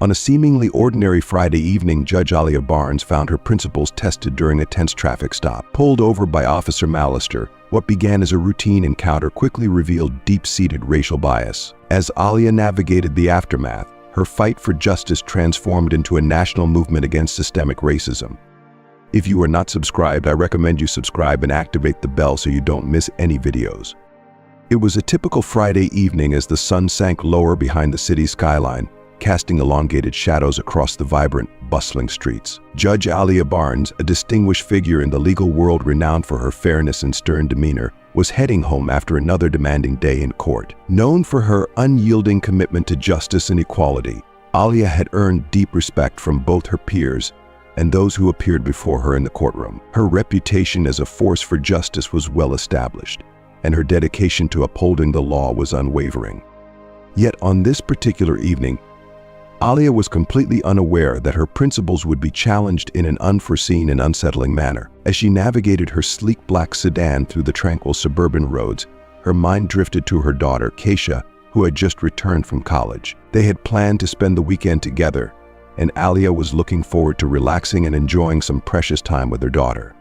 On a seemingly ordinary Friday evening, Judge Alia Barnes found her principles tested during a tense traffic stop. Pulled over by Officer Mallister, what began as a routine encounter quickly revealed deep-seated racial bias. As Alia navigated the aftermath, her fight for justice transformed into a national movement against systemic racism. If you are not subscribed, I recommend you subscribe and activate the bell so you don't miss any videos. It was a typical Friday evening as the sun sank lower behind the city skyline, casting elongated shadows across the vibrant, bustling streets. Judge Alia Barnes, a distinguished figure in the legal world renowned for her fairness and stern demeanor, was heading home after another demanding day in court. Known for her unyielding commitment to justice and equality, Alia had earned deep respect from both her peers and those who appeared before her in the courtroom. Her reputation as a force for justice was well established, and her dedication to upholding the law was unwavering. Yet on this particular evening, Alia was completely unaware that her principles would be challenged in an unforeseen and unsettling manner. As she navigated her sleek black sedan through the tranquil suburban roads, her mind drifted to her daughter, Keisha, who had just returned from college. They had planned to spend the weekend together, and Alia was looking forward to relaxing and enjoying some precious time with her daughter.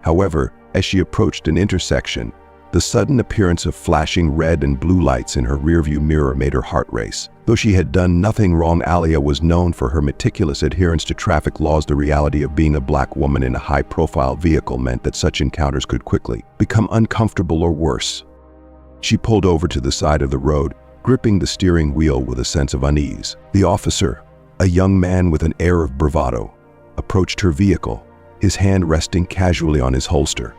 However, as she approached an intersection, the sudden appearance of flashing red and blue lights in her rearview mirror made her heart race. Though she had done nothing wrong, Alia was known for her meticulous adherence to traffic laws. The reality of being a black woman in a high-profile vehicle meant that such encounters could quickly become uncomfortable or worse. She pulled over to the side of the road, gripping the steering wheel with a sense of unease. The officer, a young man with an air of bravado, approached her vehicle, his hand resting casually on his holster.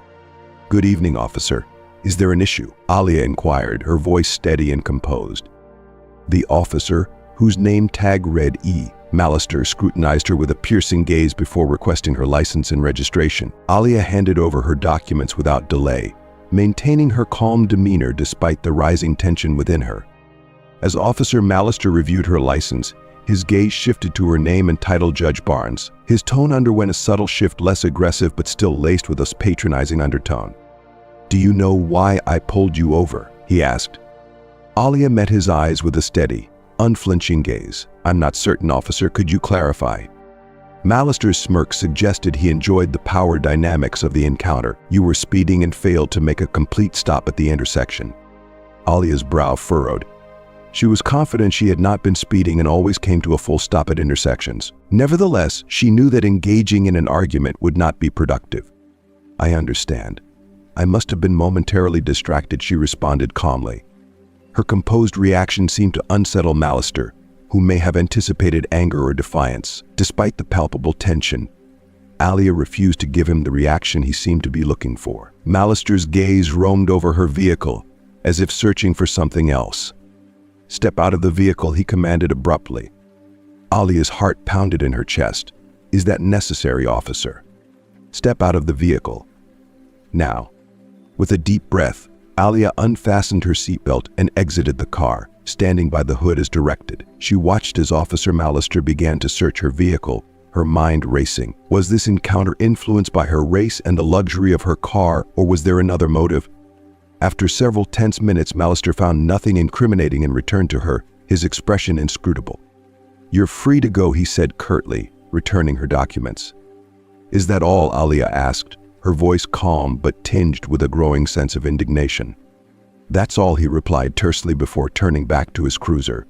"Good evening, officer. Is there an issue?" Alia inquired, her voice steady and composed. The officer, whose name tag read E. Mallister, scrutinized her with a piercing gaze before requesting her license and registration. Alia handed over her documents without delay, maintaining her calm demeanor despite the rising tension within her. As Officer Mallister reviewed her license, his gaze shifted to her name and title, Judge Barnes. His tone underwent a subtle shift, less aggressive but still laced with a patronizing undertone. "Do you know why I pulled you over?" he asked. Alia met his eyes with a steady, unflinching gaze. "I'm not certain, officer. Could you clarify?" Mallister's smirk suggested he enjoyed the power dynamics of the encounter. "You were speeding and failed to make a complete stop at the intersection." Alia's brow furrowed. She was confident she had not been speeding and always came to a full stop at intersections. Nevertheless, she knew that engaging in an argument would not be productive. "I understand. I must have been momentarily distracted," she responded calmly. Her composed reaction seemed to unsettle Mallister, who may have anticipated anger or defiance. Despite the palpable tension, Alia refused to give him the reaction he seemed to be looking for. Mallister's gaze roamed over her vehicle, as if searching for something else. "Step out of the vehicle," he commanded abruptly. Alia's heart pounded in her chest. "Is that necessary, officer?" "Step out of the vehicle. Now." With a deep breath, Alia unfastened her seatbelt and exited the car, standing by the hood as directed. She watched as Officer Mallister began to search her vehicle, her mind racing. Was this encounter influenced by her race and the luxury of her car, or was there another motive? After several tense minutes, Mallister found nothing incriminating and returned to her, his expression inscrutable. "You're free to go," he said curtly, returning her documents. "Is that all?" Alia asked, her voice calm but tinged with a growing sense of indignation. "That's all," he replied tersely before turning back to his cruiser.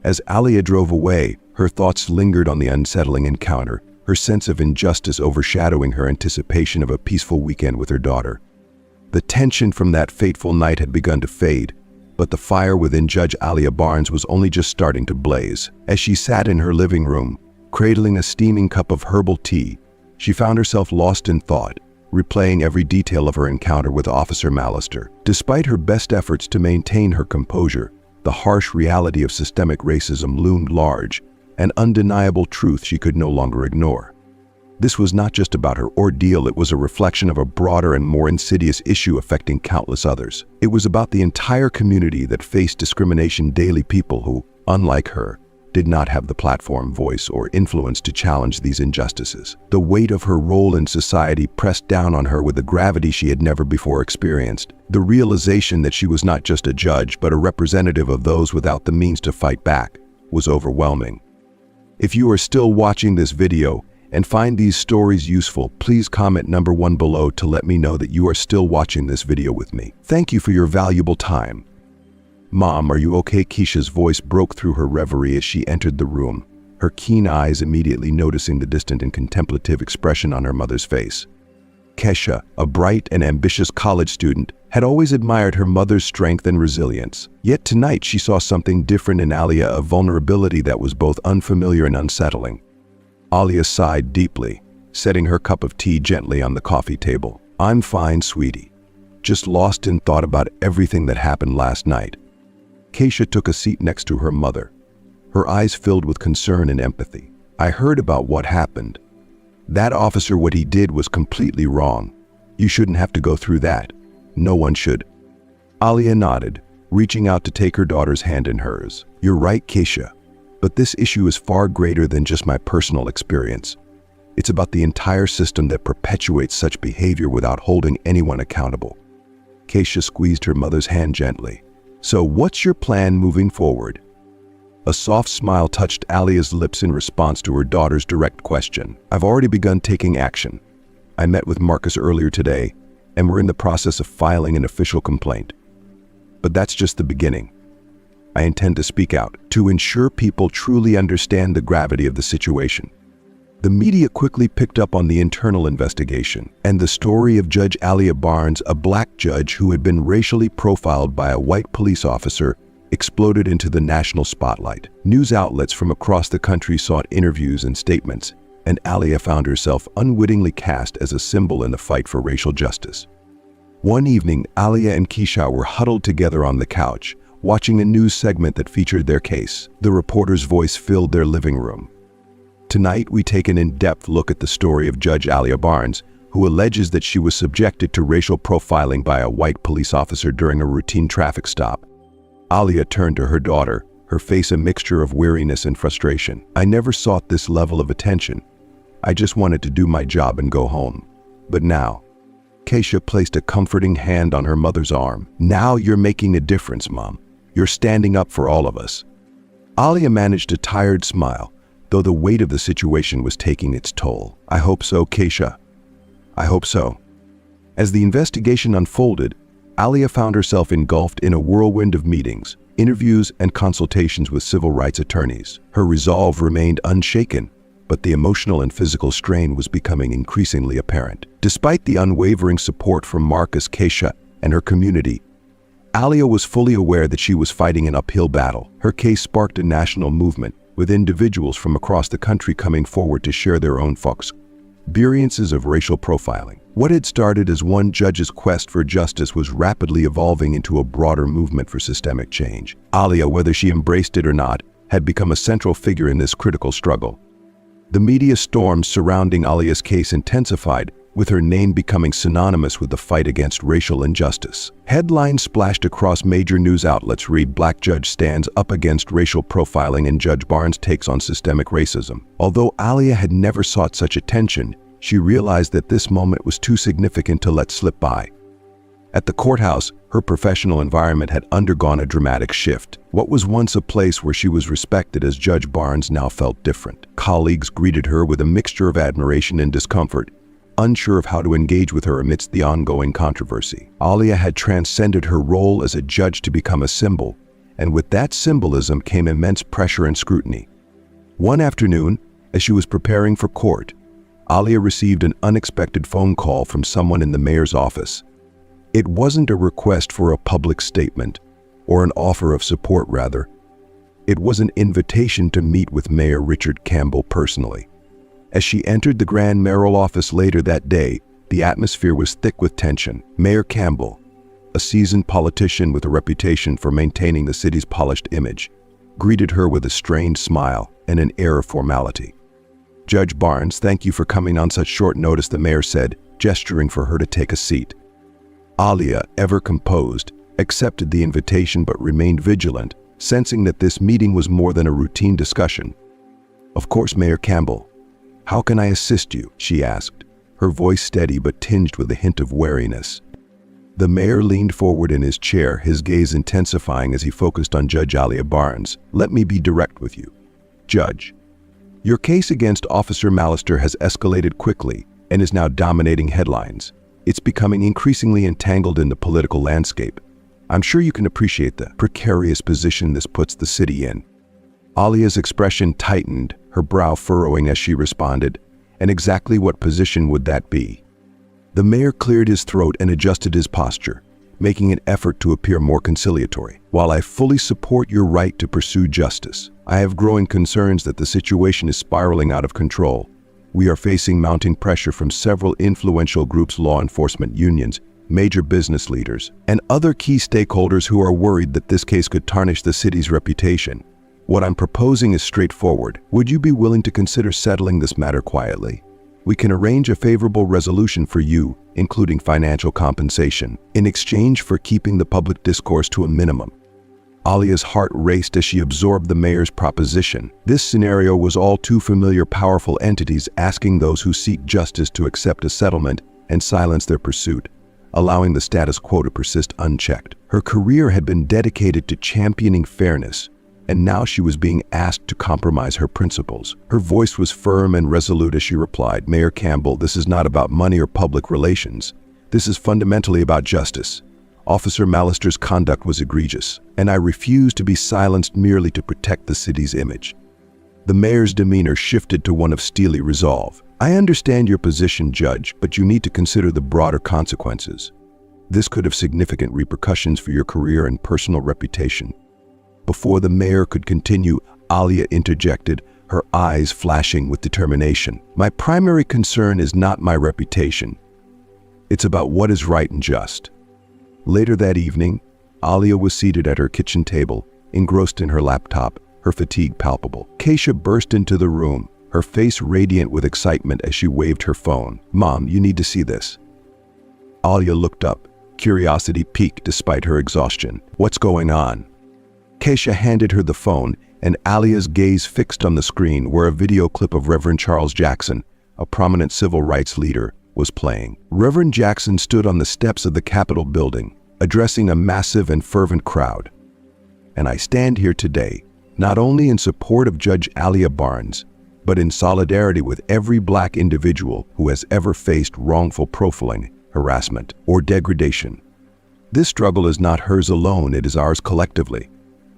As Alia drove away, her thoughts lingered on the unsettling encounter, her sense of injustice overshadowing her anticipation of a peaceful weekend with her daughter. The tension from that fateful night had begun to fade, but the fire within Judge Alia Barnes was only just starting to blaze. As she sat in her living room, cradling a steaming cup of herbal tea, she found herself lost in thought, replaying every detail of her encounter with Officer Mallister. Despite her best efforts to maintain her composure, the harsh reality of systemic racism loomed large, an undeniable truth she could no longer ignore. This was not just about her ordeal, it was a reflection of a broader and more insidious issue affecting countless others. It was about the entire community that faced discrimination daily, people who, unlike her, did not have the platform, voice, or influence to challenge these injustices. The weight of her role in society pressed down on her with a gravity she had never before experienced. The realization that she was not just a judge, but a representative of those without the means to fight back, was overwhelming. If you are still watching this video and find these stories useful, please comment number 1 below to let me know that you are still watching this video with me. Thank you for your valuable time. Mom, are you okay? Keisha's voice broke through her reverie as she entered the room, her keen eyes immediately noticing the distant and contemplative expression on her mother's face. Kesha, a bright and ambitious college student, had always admired her mother's strength and resilience. Yet tonight she saw something different in Alia, a vulnerability that was both unfamiliar and unsettling. Alia sighed deeply, setting her cup of tea gently on the coffee table. I'm fine, sweetie. Just lost in thought about everything that happened last night. Kesha took a seat next to her mother, her eyes filled with concern and empathy. I heard about what happened. That officer, what he did was completely wrong. You shouldn't have to go through that. No one should. Alia nodded, reaching out to take her daughter's hand in hers. You're right, Kesha, but this issue is far greater than just my personal experience. It's about the entire system that perpetuates such behavior without holding anyone accountable. Kesha squeezed her mother's hand gently. So what's your plan moving forward? A soft smile touched Alia's lips in response to her daughter's direct question. I've already begun taking action. I met with Marcus earlier today, and we're in the process of filing an official complaint. But that's just the beginning. I intend to speak out to ensure people truly understand the gravity of the situation. The media quickly picked up on the internal investigation and the story of Judge Alia Barnes, a black judge who had been racially profiled by a white police officer, exploded into the national spotlight. News outlets from across the country sought interviews and statements, and Alia found herself unwittingly cast as a symbol in the fight for racial justice. One evening, Alia and Kesha were huddled together on the couch, watching a news segment that featured their case. The reporter's voice filled their living room. Tonight, we take an in-depth look at the story of Judge Alia Barnes, who alleges that she was subjected to racial profiling by a white police officer during a routine traffic stop. Alia turned to her daughter, her face a mixture of weariness and frustration. I never sought this level of attention. I just wanted to do my job and go home. But now, Kesha placed a comforting hand on her mother's arm. Now you're making a difference, Mom. You're standing up for all of us. Alia managed a tired smile, though the weight of the situation was taking its toll. I hope so, Kesha. I hope so. As the investigation unfolded, Alia found herself engulfed in a whirlwind of meetings, interviews, and consultations with civil rights attorneys. Her resolve remained unshaken, but the emotional and physical strain was becoming increasingly apparent. Despite the unwavering support from Marcus, Kesha, and her community, Alia was fully aware that she was fighting an uphill battle. Her case sparked a national movement, with individuals from across the country coming forward to share their own experiences of racial profiling. What had started as one judge's quest for justice was rapidly evolving into a broader movement for systemic change. Alia, whether she embraced it or not, had become a central figure in this critical struggle. The media storm surrounding Alia's case intensified, with her name becoming synonymous with the fight against racial injustice. Headlines splashed across major news outlets read, Black Judge Stands Up Against Racial Profiling and Judge Barnes Takes on Systemic Racism. Although Alia had never sought such attention, she realized that this moment was too significant to let slip by. At the courthouse, her professional environment had undergone a dramatic shift. What was once a place where she was respected as Judge Barnes now felt different. Colleagues greeted her with a mixture of admiration and discomfort, unsure of how to engage with her amidst the ongoing controversy. Alia had transcended her role as a judge to become a symbol, and with that symbolism came immense pressure and scrutiny. One afternoon, as she was preparing for court, Alia received an unexpected phone call from someone in the mayor's office. It wasn't a request for a public statement, or an offer of support rather. It was an invitation to meet with Mayor Richard Campbell personally. As she entered the Grand Mayoral office later that day, the atmosphere was thick with tension. Mayor Campbell, a seasoned politician with a reputation for maintaining the city's polished image, greeted her with a strained smile and an air of formality. Judge Barnes, thank you for coming on such short notice, the mayor said, gesturing for her to take a seat. Alia, ever composed, accepted the invitation but remained vigilant, sensing that this meeting was more than a routine discussion. Of course, Mayor Campbell. How can I assist you? She asked, her voice steady but tinged with a hint of wariness. The mayor leaned forward in his chair, his gaze intensifying as he focused on Judge Alia Barnes. Let me be direct with you. Judge, Your case against Officer Mallister has escalated quickly and is now dominating headlines. It's becoming increasingly entangled in the political landscape. I'm sure you can appreciate the precarious position this puts the city in." Alia's expression tightened, her brow furrowing as she responded, "And exactly what position would that be?" The mayor cleared his throat and adjusted his posture, making an effort to appear more conciliatory. "While I fully support your right to pursue justice, I have growing concerns that the situation is spiraling out of control. We are facing mounting pressure from several influential groups, law enforcement unions, major business leaders, and other key stakeholders who are worried that this case could tarnish the city's reputation. What I'm proposing is straightforward. Would you be willing to consider settling this matter quietly? We can arrange a favorable resolution for you, including financial compensation, in exchange for keeping the public discourse to a minimum." Alia's heart raced as she absorbed the mayor's proposition. This scenario was all too familiar. Powerful entities asking those who seek justice to accept a settlement and silence their pursuit, allowing the status quo to persist unchecked. Her career had been dedicated to championing fairness, and now she was being asked to compromise her principles. Her voice was firm and resolute as she replied, "Mayor Campbell, this is not about money or public relations. This is fundamentally about justice. Officer Mallister's conduct was egregious, and I refuse to be silenced merely to protect the city's image." The mayor's demeanor shifted to one of steely resolve. "I understand your position, Judge, but you need to consider the broader consequences. This could have significant repercussions for your career and personal reputation." Before the mayor could continue, Alia interjected, her eyes flashing with determination. "My primary concern is not my reputation. It's about what is right and just." Later that evening, Alia was seated at her kitchen table, engrossed in her laptop, her fatigue palpable. Keisha burst into the room, her face radiant with excitement as she waved her phone. "Mom, you need to see this." Alia looked up, curiosity piqued despite her exhaustion. "What's going on?" Keisha handed her the phone, and Alia's gaze fixed on the screen where a video clip of Reverend Charles Jackson, a prominent civil rights leader, was playing. Reverend Jackson stood on the steps of the Capitol building, addressing a massive and fervent crowd. "And I stand here today, not only in support of Judge Alia Barnes, but in solidarity with every Black individual who has ever faced wrongful profiling, harassment, or degradation. This struggle is not hers alone, it is ours collectively.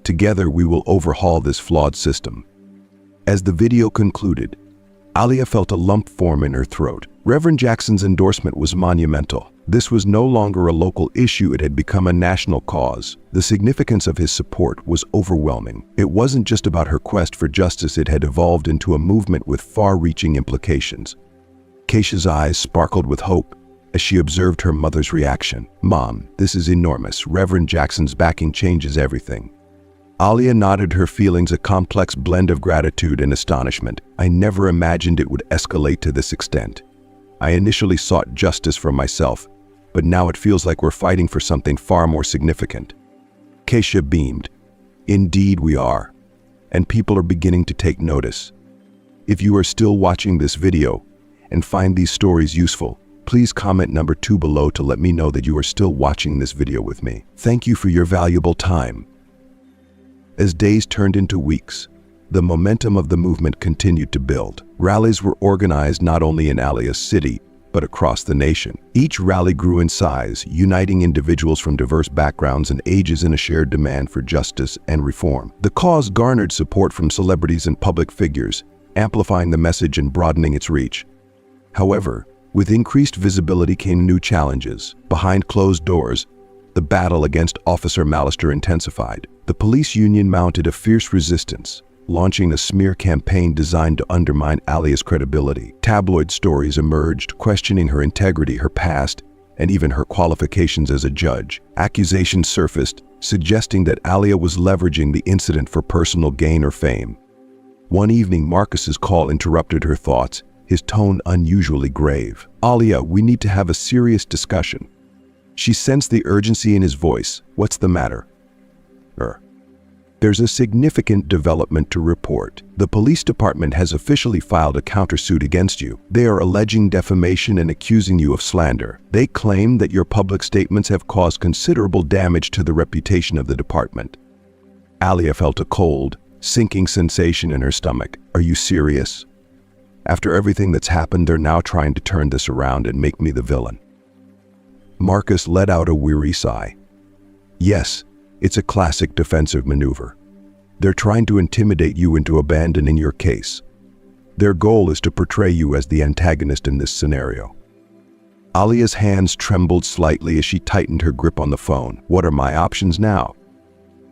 Together we will overhaul this flawed system." As the video concluded, Alia felt a lump form in her throat. Reverend Jackson's endorsement was monumental. This was no longer a local issue, it had become a national cause. The significance of his support was overwhelming. It wasn't just about her quest for justice, it had evolved into a movement with far-reaching implications. Keisha's eyes sparkled with hope as she observed her mother's reaction. "Mom, this is enormous. Reverend Jackson's backing changes everything." Alia nodded, her feelings a complex blend of gratitude and astonishment. "I never imagined it would escalate to this extent. I initially sought justice for myself, but now it feels like we're fighting for something far more significant." Keisha beamed. "Indeed we are, and people are beginning to take notice. If you are still watching this video and find these stories useful, please comment number 2 below to let me know that you are still watching this video with me. Thank you for your valuable time." As days turned into weeks, the momentum of the movement continued to build. Rallies were organized not only in Alia's city, but across the nation. Each rally grew in size, uniting individuals from diverse backgrounds and ages in a shared demand for justice and reform. The cause garnered support from celebrities and public figures, amplifying the message and broadening its reach. However, with increased visibility came new challenges. Behind closed doors, the battle against Officer Mallister intensified. The police union mounted a fierce resistance, launching a smear campaign designed to undermine Alia's credibility. Tabloid stories emerged, questioning her integrity, her past, and even her qualifications as a judge. Accusations surfaced, suggesting that Alia was leveraging the incident for personal gain or fame. One evening, Marcus's call interrupted her thoughts, his tone unusually grave. "Alia, we need to have a serious discussion." She sensed the urgency in his voice. "What's the matter?" "There's a significant development to report. The police department has officially filed a countersuit against you. They are alleging defamation and accusing you of slander. They claim that your public statements have caused considerable damage to the reputation of the department." Alia felt a cold, sinking sensation in her stomach. Are you serious? After everything that's happened, they're now trying to turn this around and make me the villain. Marcus let out a weary sigh. Yes, it's a classic defensive maneuver. They're trying to intimidate you into abandoning your case. Their goal is to portray you as the antagonist in this scenario. Alia's hands trembled slightly as she tightened her grip on the phone. What are my options now?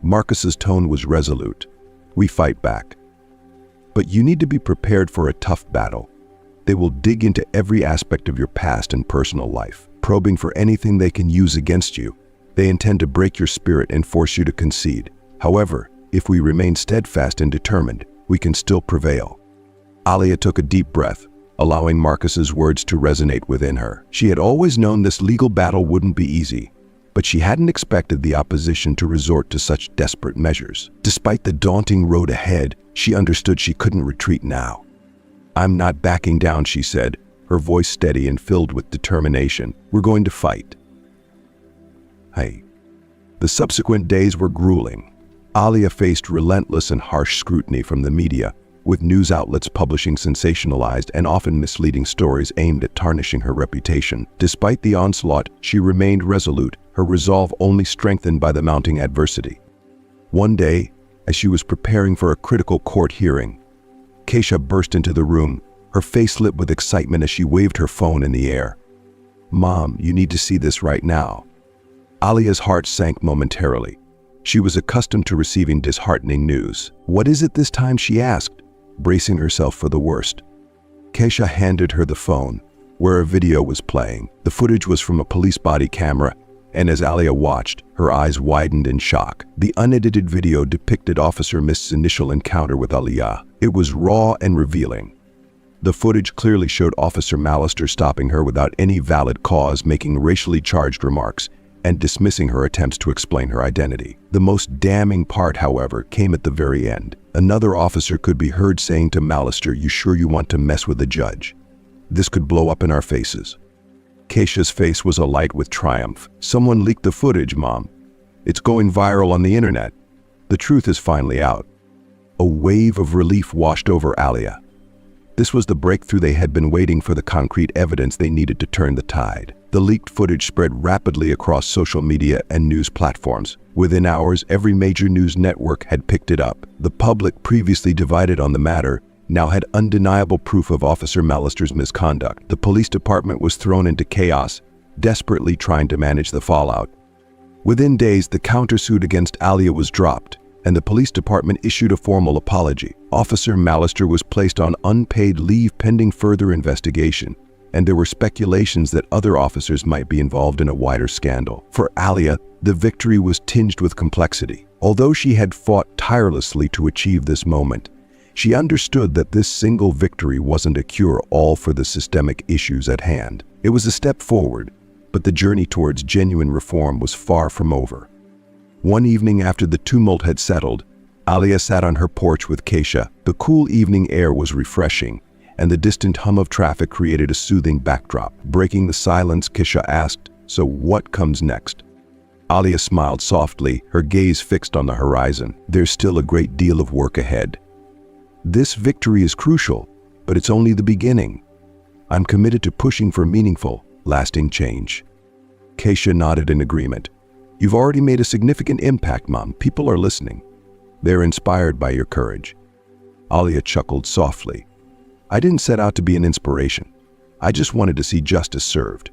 Marcus's tone was resolute. We fight back. But you need to be prepared for a tough battle. They will dig into every aspect of your past and personal life, probing for anything they can use against you. They intend to break your spirit and force you to concede. However, if we remain steadfast and determined, we can still prevail. Alia took a deep breath, allowing Marcus's words to resonate within her. She had always known this legal battle wouldn't be easy, but she hadn't expected the opposition to resort to such desperate measures. Despite the daunting road ahead, she understood she couldn't retreat now. I'm not backing down, she said, her voice steady and filled with determination. We're going to fight. Hey. The subsequent days were grueling. Alia faced relentless and harsh scrutiny from the media, with news outlets publishing sensationalized and often misleading stories aimed at tarnishing her reputation. Despite the onslaught, she remained resolute, her resolve only strengthened by the mounting adversity. One day, as she was preparing for a critical court hearing, Keisha burst into the room, her face lit with excitement as she waved her phone in the air. Mom, you need to see this right now. Alia's heart sank momentarily. She was accustomed to receiving disheartening news. What is it this time, she asked, bracing herself for the worst. Keisha handed her the phone, where a video was playing. The footage was from a police body camera, and as Alia watched, her eyes widened in shock. The unedited video depicted Officer Mist's initial encounter with Alia. It was raw and revealing. The footage clearly showed Officer Mallister stopping her without any valid cause, making racially charged remarks, and dismissing her attempts to explain her identity. The most damning part, however, came at the very end. Another officer could be heard saying to Mallister, "You sure you want to mess with the judge? This could blow up in our faces." Keisha's face was alight with triumph. Someone leaked the footage, Mom. It's going viral on the internet. The truth is finally out. A wave of relief washed over Alia. This was the breakthrough they had been waiting for, the concrete evidence they needed to turn the tide. The leaked footage spread rapidly across social media and news platforms. Within hours, every major news network had picked it up. The public, previously divided on the matter, now had undeniable proof of Officer Mallister's misconduct. The police department was thrown into chaos, desperately trying to manage the fallout. Within days, the countersuit against Alia was dropped, and the police department issued a formal apology. Officer Mallister was placed on unpaid leave pending further investigation, and there were speculations that other officers might be involved in a wider scandal. For Alia, the victory was tinged with complexity. Although she had fought tirelessly to achieve this moment, she understood that this single victory wasn't a cure-all for the systemic issues at hand. It was a step forward, but the journey towards genuine reform was far from over. One evening after the tumult had settled, Alia sat on her porch with Keisha. The cool evening air was refreshing, and the distant hum of traffic created a soothing backdrop. Breaking the silence, Keisha asked, "So what comes next?" Alia smiled softly, her gaze fixed on the horizon. "There's still a great deal of work ahead. This victory is crucial, but it's only the beginning. I'm committed to pushing for meaningful, lasting change." Keisha nodded in agreement. "You've already made a significant impact, Mom. People are listening. They're inspired by your courage." Alia chuckled softly. "I didn't set out to be an inspiration. I just wanted to see justice served."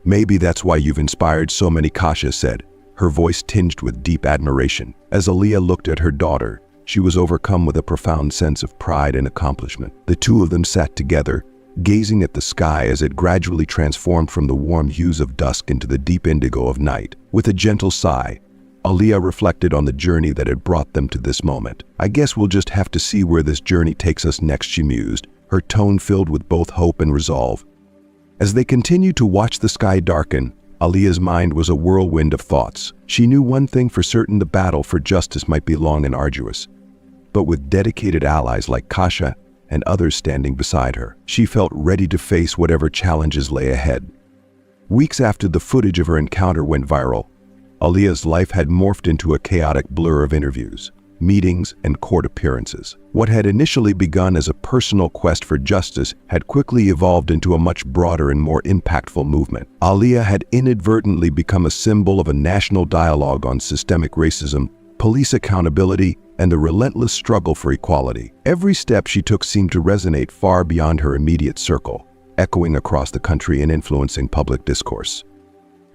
"Maybe that's why you've inspired so many," Kasia said, her voice tinged with deep admiration. As Alia looked at her daughter, she was overcome with a profound sense of pride and accomplishment. The two of them sat together, gazing at the sky as it gradually transformed from the warm hues of dusk into the deep indigo of night. With a gentle sigh, Alia reflected on the journey that had brought them to this moment. "I guess we'll just have to see where this journey takes us next," she mused, her tone filled with both hope and resolve. As they continued to watch the sky darken, Alia's mind was a whirlwind of thoughts. She knew one thing for certain: the battle for justice might be long and arduous. But with dedicated allies like Kasia and others standing beside her, she felt ready to face whatever challenges lay ahead. Weeks after the footage of her encounter went viral, Alia's life had morphed into a chaotic blur of interviews. meetings, and court appearances. What had initially begun as a personal quest for justice had quickly evolved into a much broader and more impactful movement. Aaliyah had inadvertently become a symbol of a national dialogue on systemic racism, police accountability, and the relentless struggle for equality. Every step she took seemed to resonate far beyond her immediate circle, echoing across the country and influencing public discourse.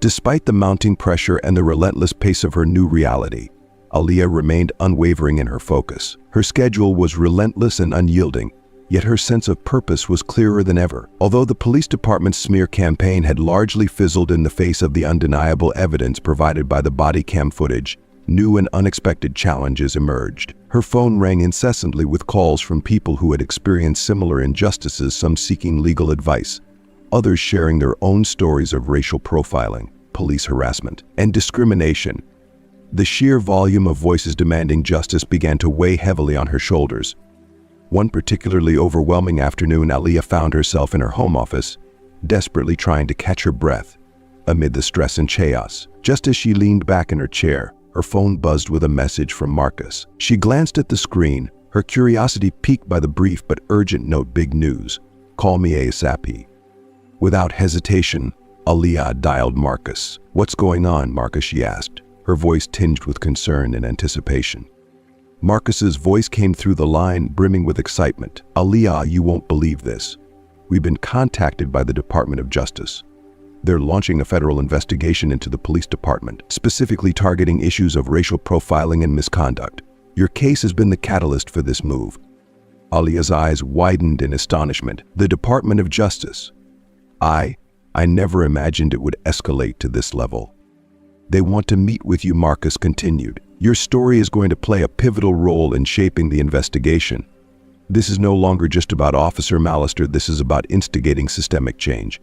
Despite the mounting pressure and the relentless pace of her new reality, Aaliyah remained unwavering in her focus. Her schedule was relentless and unyielding, yet her sense of purpose was clearer than ever. Although the police department's smear campaign had largely fizzled in the face of the undeniable evidence provided by the body cam footage, new and unexpected challenges emerged. Her phone rang incessantly with calls from people who had experienced similar injustices, some seeking legal advice, others sharing their own stories of racial profiling, police harassment, and discrimination. The sheer volume of voices demanding justice began to weigh heavily on her shoulders. One particularly overwhelming afternoon, Aaliyah found herself in her home office, desperately trying to catch her breath amid the stress and chaos. Just as she leaned back in her chair, her phone buzzed with a message from Marcus. She glanced at the screen, her curiosity piqued by the brief but urgent note: "Big news. Call me ASAP." Without hesitation, Aaliyah dialed Marcus. "What's going on, Marcus?" she asked, her voice tinged with concern and anticipation. Marcus's voice came through the line, brimming with excitement. "Aaliyah, you won't believe this. We've been contacted by the Department of Justice. They're launching a federal investigation into the police department, specifically targeting issues of racial profiling and misconduct. Your case has been the catalyst for this move." Aaliyah's eyes widened in astonishment. "The Department of Justice? I never imagined it would escalate to this level." "They want to meet with you," Marcus continued. "Your story is going to play a pivotal role in shaping the investigation. This is no longer just about Officer Mallister, this is about instigating systemic change.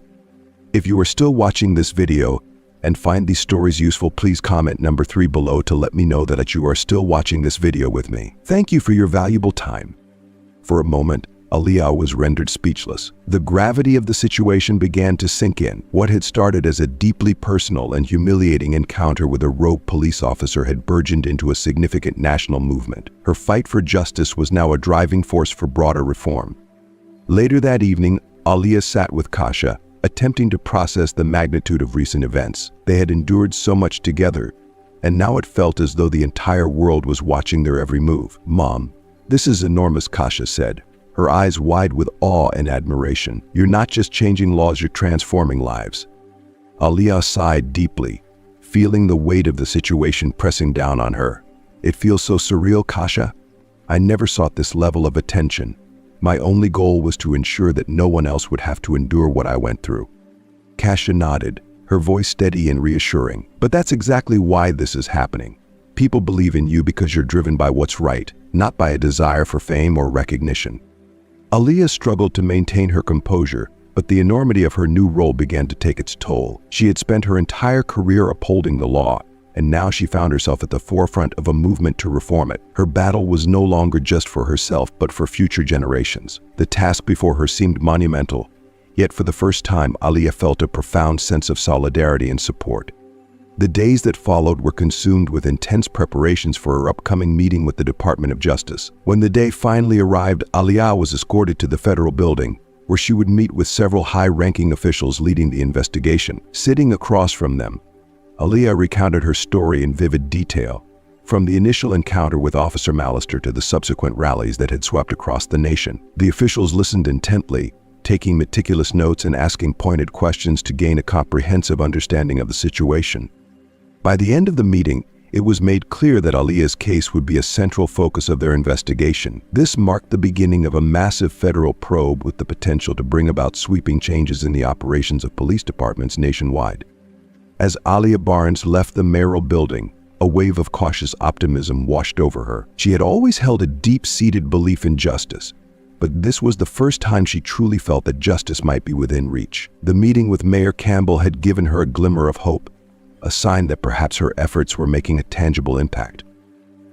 If you are still watching this video and find these stories useful, please comment number 3 below to let me know that you are still watching this video with me. Thank you for your valuable time." For a moment, Aaliyah was rendered speechless. The gravity of the situation began to sink in. What had started as a deeply personal and humiliating encounter with a rogue police officer had burgeoned into a significant national movement. Her fight for justice was now a driving force for broader reform. Later that evening, Aaliyah sat with Kasha, attempting to process the magnitude of recent events. They had endured so much together, and now it felt as though the entire world was watching their every move. "Mom, this is enormous," Kasha said, her eyes wide with awe and admiration. "You're not just changing laws, you're transforming lives." Aaliyah sighed deeply, feeling the weight of the situation pressing down on her. "It feels so surreal, Kasha. I never sought this level of attention. My only goal was to ensure that no one else would have to endure what I went through." Kasha nodded, her voice steady and reassuring. "But that's exactly why this is happening. People believe in you because you're driven by what's right, not by a desire for fame or recognition." Aaliyah struggled to maintain her composure, but the enormity of her new role began to take its toll. She had spent her entire career upholding the law, and now she found herself at the forefront of a movement to reform it. Her battle was no longer just for herself, but for future generations. The task before her seemed monumental, yet for the first time, Aaliyah felt a profound sense of solidarity and support. The days that followed were consumed with intense preparations for her upcoming meeting with the Department of Justice. When the day finally arrived, Aaliyah was escorted to the federal building, where she would meet with several high-ranking officials leading the investigation. Sitting across from them, Aaliyah recounted her story in vivid detail, from the initial encounter with Officer Mallister to the subsequent rallies that had swept across the nation. The officials listened intently, taking meticulous notes and asking pointed questions to gain a comprehensive understanding of the situation. By the end of the meeting, it was made clear that Aaliyah's case would be a central focus of their investigation. This marked the beginning of a massive federal probe with the potential to bring about sweeping changes in the operations of police departments nationwide. As Aaliyah Barnes left the mayoral building, a wave of cautious optimism washed over her. She had always held a deep-seated belief in justice, but this was the first time she truly felt that justice might be within reach. The meeting with Mayor Campbell had given her a glimmer of hope, a sign that perhaps her efforts were making a tangible impact.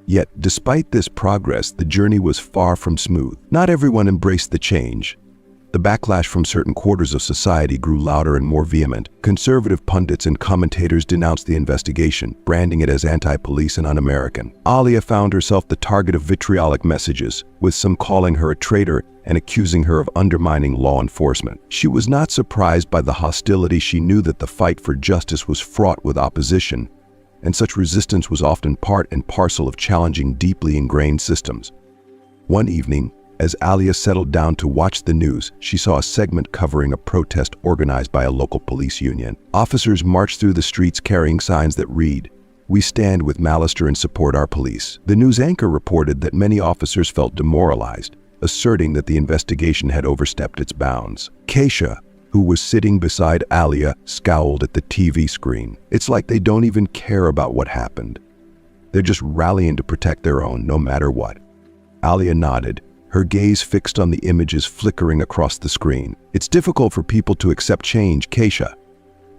Yet, despite this progress, the journey was far from smooth. Not everyone embraced the change. The The backlash from certain quarters of society grew louder and more vehement. Conservative pundits and commentators denounced the investigation, branding it as anti-police and un-American. Alia found herself the target of vitriolic messages, with some calling her a traitor and accusing her of undermining law enforcement. She was not surprised by the hostility. She knew that the fight for justice was fraught with opposition, and such resistance was often part and parcel of challenging deeply ingrained systems. One evening, as Alia settled down to watch the news, she saw a segment covering a protest organized by a local police union. Officers marched through the streets carrying signs that read, "We stand with Mallister and support our police." The news anchor reported that many officers felt demoralized, asserting that the investigation had overstepped its bounds. Keisha, who was sitting beside Alia, scowled at the TV screen. It's like they don't even care about what happened. They're just rallying to protect their own, no matter what. Alia nodded, her gaze fixed on the images flickering across the screen. It's difficult for people to accept change, Keisha.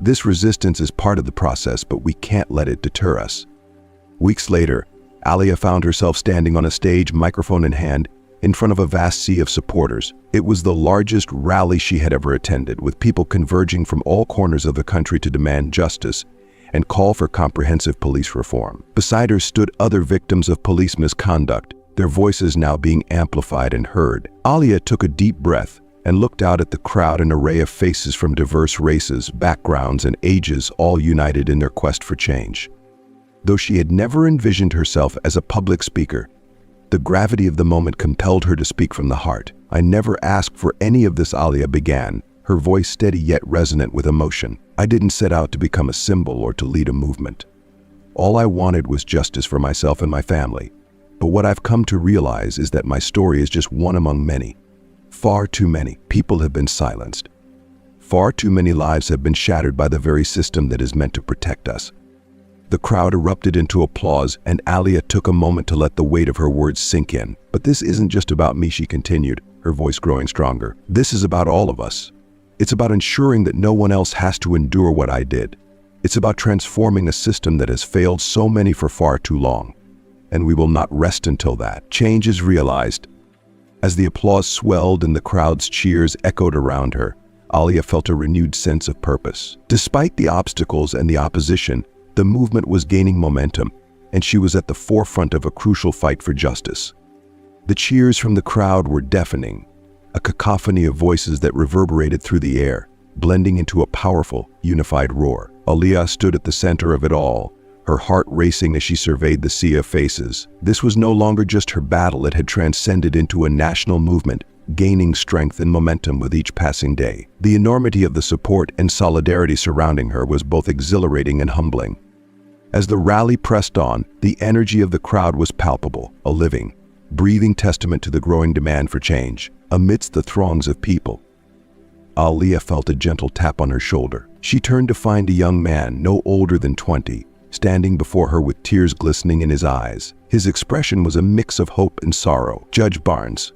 This resistance is part of the process, but we can't let it deter us. Weeks later, Alia found herself standing on a stage, microphone in hand, in front of a vast sea of supporters. It was the largest rally she had ever attended, with people converging from all corners of the country to demand justice and call for comprehensive police reform. Beside her stood other victims of police misconduct, their voices now being amplified and heard. Alia took a deep breath and looked out at the crowd, an array of faces from diverse races, backgrounds, and ages, all united in their quest for change. Though she had never envisioned herself as a public speaker, the gravity of the moment compelled her to speak from the heart. "I never asked for any of this," Alia began, her voice steady yet resonant with emotion. "I didn't set out to become a symbol or to lead a movement. All I wanted was justice for myself and my family. But what I've come to realize is that my story is just one among many. Far too many people have been silenced. Far too many lives have been shattered by the very system that is meant to protect us." The crowd erupted into applause, and Alia took a moment to let the weight of her words sink in. "But this isn't just about me," she continued, her voice growing stronger. "This is about all of us. It's about ensuring that no one else has to endure what I did. It's about transforming a system that has failed so many for far too long. And we will not rest until that change is realized." As the applause swelled and the crowd's cheers echoed around her, Alia felt a renewed sense of purpose. Despite the obstacles and the opposition, the movement was gaining momentum, and she was at the forefront of a crucial fight for justice. The cheers from the crowd were deafening, a cacophony of voices that reverberated through the air, blending into a powerful, unified roar. Alia stood at the center of it all, her heart racing as she surveyed the sea of faces. This was no longer just her battle, it had transcended into a national movement, gaining strength and momentum with each passing day. The enormity of the support and solidarity surrounding her was both exhilarating and humbling. As the rally pressed on, the energy of the crowd was palpable, a living, breathing testament to the growing demand for change. Amidst the throngs of people, Alia felt a gentle tap on her shoulder. She turned to find a young man, no older than 20, standing before her with tears glistening in his eyes. His expression was a mix of hope and sorrow. "Judge Barnes,"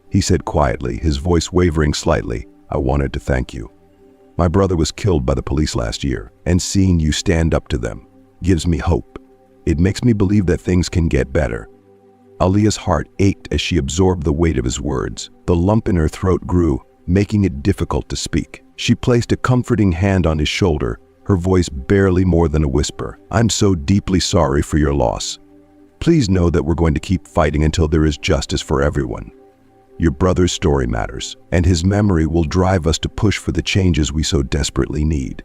he said quietly, his voice wavering slightly, "I wanted to thank you. My brother was killed by the police last year, and seeing you stand up to them gives me hope. It makes me believe that things can get better." Alia's heart ached as she absorbed the weight of his words. The lump in her throat grew, making it difficult to speak. She placed a comforting hand on his shoulder, her voice barely more than a whisper. "I'm so deeply sorry for your loss. Please know that we're going to keep fighting until there is justice for everyone. Your brother's story matters, and his memory will drive us to push for the changes we so desperately need."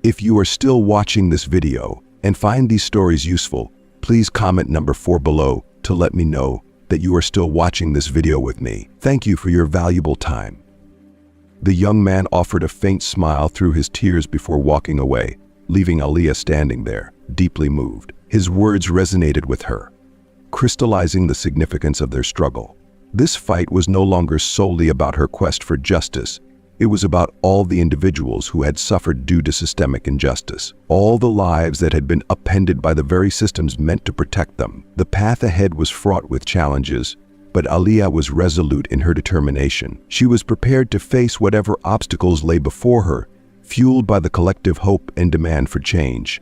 If you are still watching this video and find these stories useful, please comment number 4 below to let me know that you are still watching this video with me. Thank you for your valuable time. The young man offered a faint smile through his tears before walking away, leaving Alia standing there, deeply moved. His words resonated with her, crystallizing the significance of their struggle. This fight was no longer solely about her quest for justice. It was about all the individuals who had suffered due to systemic injustice, all the lives that had been upended by the very systems meant to protect them. The path ahead was fraught with challenges, but Alia was resolute in her determination. She was prepared to face whatever obstacles lay before her, fueled by the collective hope and demand for change.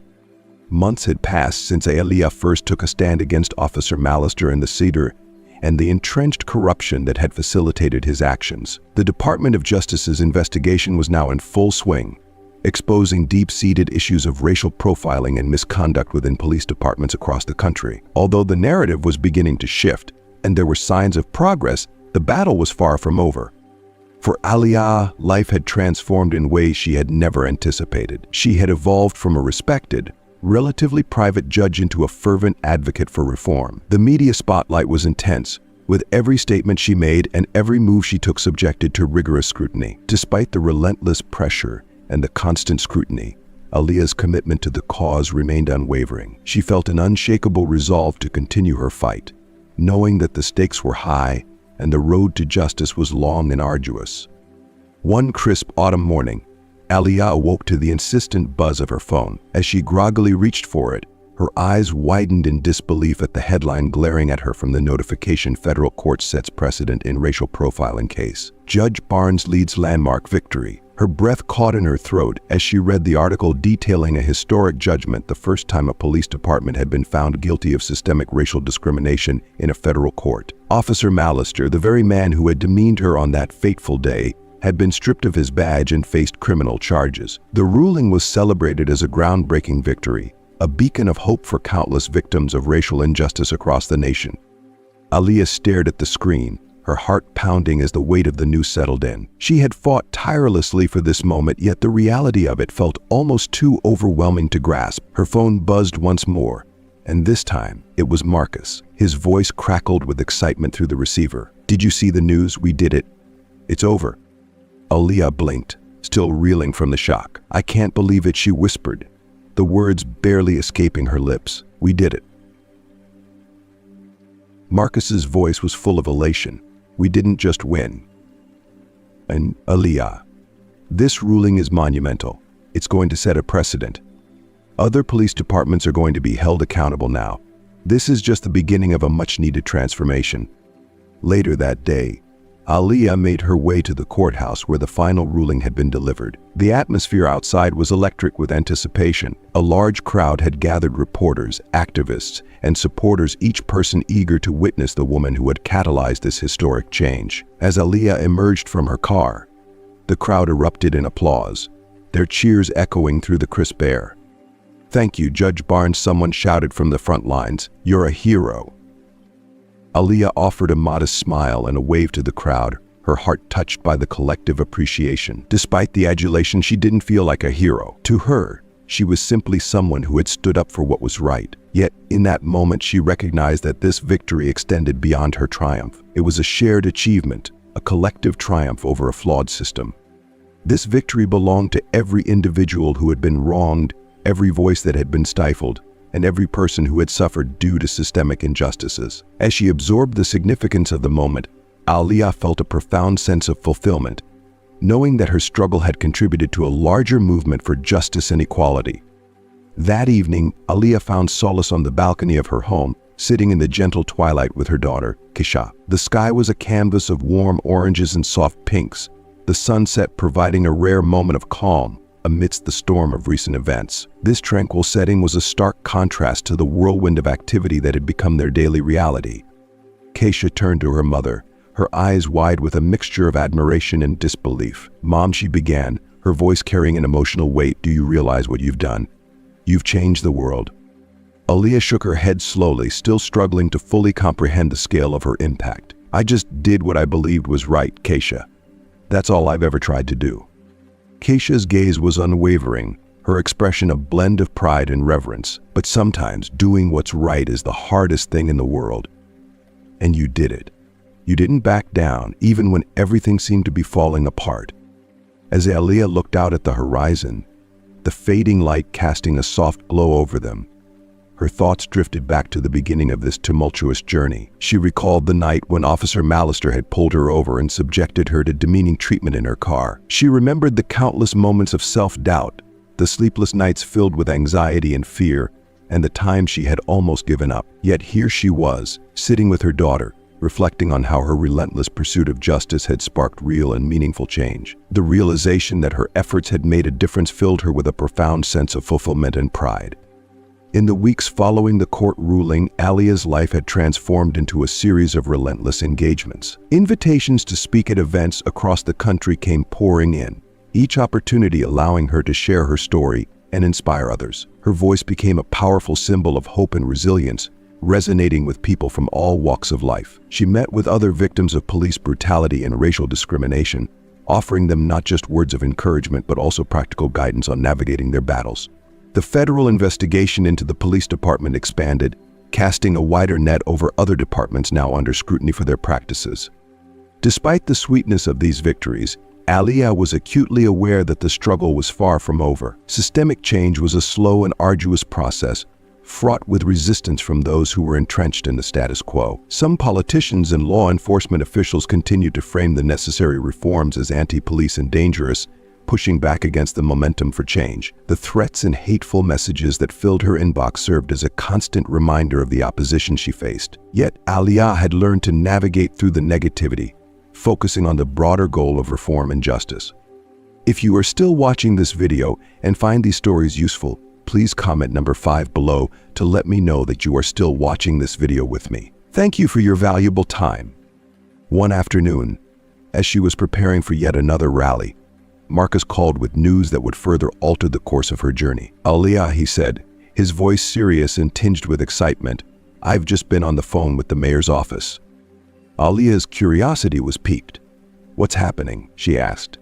Months had passed since Alia first took a stand against Officer Mallister in the Cedar, and the entrenched corruption that had facilitated his actions. The Department of Justice's investigation was now in full swing, exposing deep-seated issues of racial profiling and misconduct within police departments across the country. Although the narrative was beginning to shift, and there were signs of progress, the battle was far from over. For Aliyah, life had transformed in ways she had never anticipated. She had evolved from a respected, relatively private judge into a fervent advocate for reform. The media spotlight was intense, with every statement she made and every move she took subjected to rigorous scrutiny. Despite the relentless pressure and the constant scrutiny, Aliyah's commitment to the cause remained unwavering. She felt an unshakable resolve to continue her fight, knowing that the stakes were high and the road to justice was long and arduous. One crisp autumn morning, Aliyah awoke to the insistent buzz of her phone. As she groggily reached for it, her eyes widened in disbelief at the headline glaring at her from the notification federal court sets precedent in racial profiling case. Judge Barnes leads landmark victory. Her breath caught in her throat as she read the article detailing a historic judgment, the first time a police department had been found guilty of systemic racial discrimination in a federal court. Officer Mallister, the very man who had demeaned her on that fateful day, had been stripped of his badge and faced criminal charges. The ruling was celebrated as a groundbreaking victory, a beacon of hope for countless victims of racial injustice across the nation. Aliyah stared at the screen, her heart pounding as the weight of the news settled in. She had fought tirelessly for this moment, yet the reality of it felt almost too overwhelming to grasp. Her phone buzzed once more, and this time it was Marcus. His voice crackled with excitement through the receiver. "Did you see the news? We did it. It's over." Aliyah blinked, still reeling from the shock. "I can't believe it," she whispered, the words barely escaping her lips. "We did it." Marcus's voice was full of elation. "We didn't just win." "And Aliyah, this ruling is monumental. It's going to set a precedent. Other police departments are going to be held accountable now. This is just the beginning of a much-needed transformation." Later that day, Aliyah made her way to the courthouse where the final ruling had been delivered. The atmosphere outside was electric with anticipation. A large crowd had gathered, reporters, activists, and supporters, each person eager to witness the woman who had catalyzed this historic change. As Aliyah emerged from her car, the crowd erupted in applause, their cheers echoing through the crisp air. "Thank you, Judge Barnes," someone shouted from the front lines. "You're a hero." Aliyah offered a modest smile and a wave to the crowd, her heart touched by the collective appreciation. Despite the adulation, she didn't feel like a hero. To her, she was simply someone who had stood up for what was right. Yet, in that moment, she recognized that this victory extended beyond her triumph. It was a shared achievement, a collective triumph over a flawed system. This victory belonged to every individual who had been wronged, every voice that had been stifled, and every person who had suffered due to systemic injustices. As she absorbed the significance of the moment, Aliyah felt a profound sense of fulfillment, knowing that her struggle had contributed to a larger movement for justice and equality. That evening, Aliyah found solace on the balcony of her home, sitting in the gentle twilight with her daughter, Keisha. The sky was a canvas of warm oranges and soft pinks, the sunset providing a rare moment of calm amidst the storm of recent events. This tranquil setting was a stark contrast to the whirlwind of activity that had become their daily reality. Keisha turned to her mother, her eyes wide with a mixture of admiration and disbelief. "Mom," she began, her voice carrying an emotional weight, "do you realize what you've done? You've changed the world." Aliyah shook her head slowly, still struggling to fully comprehend the scale of her impact. "I just did what I believed was right, Keisha. That's all I've ever tried to do." Keisha's gaze was unwavering, her expression a blend of pride and reverence. "But sometimes doing what's right is the hardest thing in the world. And you did it. You didn't back down, even when everything seemed to be falling apart." As Aliyah looked out at the horizon, the fading light casting a soft glow over them, her thoughts drifted back to the beginning of this tumultuous journey. She recalled the night when Officer Mallister had pulled her over and subjected her to demeaning treatment in her car. She remembered the countless moments of self-doubt, the sleepless nights filled with anxiety and fear, and the times she had almost given up. Yet here she was, sitting with her daughter, reflecting on how her relentless pursuit of justice had sparked real and meaningful change. The realization that her efforts had made a difference filled her with a profound sense of fulfillment and pride. In the weeks following the court ruling, Alia's life had transformed into a series of relentless engagements. Invitations to speak at events across the country came pouring in, each opportunity allowing her to share her story and inspire others. Her voice became a powerful symbol of hope and resilience, resonating with people from all walks of life. She met with other victims of police brutality and racial discrimination, offering them not just words of encouragement but also practical guidance on navigating their battles. The federal investigation into the police department expanded, casting a wider net over other departments now under scrutiny for their practices. Despite the sweetness of these victories, Alia was acutely aware that the struggle was far from over. Systemic change was a slow and arduous process, fraught with resistance from those who were entrenched in the status quo. Some politicians and law enforcement officials continued to frame the necessary reforms as anti-police and dangerous, pushing back against the momentum for change. The threats and hateful messages that filled her inbox served as a constant reminder of the opposition she faced. Yet Alia had learned to navigate through the negativity, focusing on the broader goal of reform and justice. If you are still watching this video and find these stories useful, please comment number 5 below to let me know that you are still watching this video with me. Thank you for your valuable time. One afternoon, as she was preparing for yet another rally, Marcus called with news that would further alter the course of her journey. "Alia," he said, his voice serious and tinged with excitement, "I've just been on the phone with the mayor's office." Alia's curiosity was piqued. "What's happening?" she asked.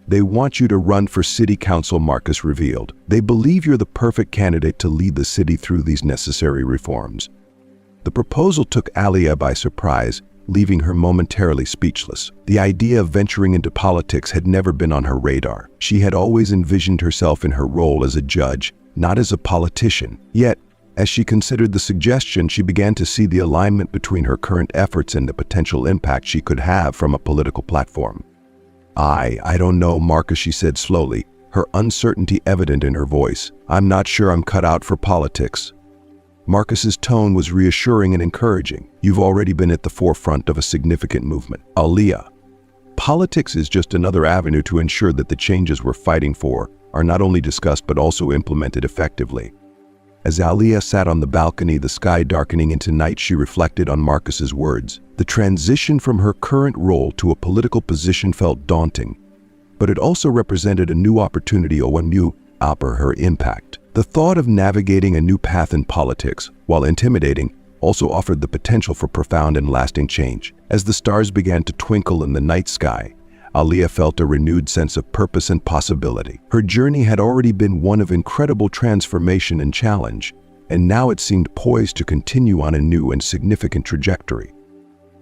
"They want you to run for city council," Marcus revealed. "They believe you're the perfect candidate to lead the city through these necessary reforms." The proposal took Alia by surprise, leaving her momentarily speechless. The idea of venturing into politics had never been on her radar. She had always envisioned herself in her role as a judge, not as a politician. Yet, as she considered the suggestion, she began to see the alignment between her current efforts and the potential impact she could have from a political platform. I don't know, Marcus," she said slowly, her uncertainty evident in her voice. "I'm not sure I'm cut out for politics." Marcus's tone was reassuring and encouraging. "You've already been at the forefront of a significant movement, Alia. Politics is just another avenue to ensure that the changes we're fighting for are not only discussed but also implemented effectively." As Alia sat on the balcony, the sky darkening into night, she reflected on Marcus's words. The transition from her current role to a political position felt daunting, but it also represented a new opportunity or a new her impact. The thought of navigating a new path in politics, while intimidating, also offered the potential for profound and lasting change. As the stars began to twinkle in the night sky, Alia felt a renewed sense of purpose and possibility. Her journey had already been one of incredible transformation and challenge, and now it seemed poised to continue on a new and significant trajectory.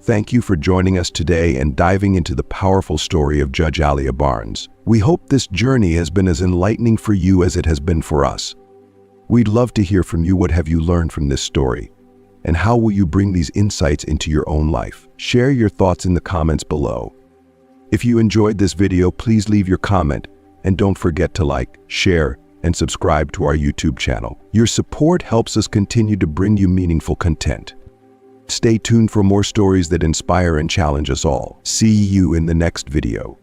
Thank you for joining us today and diving into the powerful story of Judge Alia Barnes. We hope this journey has been as enlightening for you as it has been for us. We'd love to hear from you. What have you learned from this story? And how will you bring these insights into your own life? Share your thoughts in the comments below. If you enjoyed this video, please leave your comment and don't forget to like, share, and subscribe to our YouTube channel. Your support helps us continue to bring you meaningful content. Stay tuned for more stories that inspire and challenge us all. See you in the next video.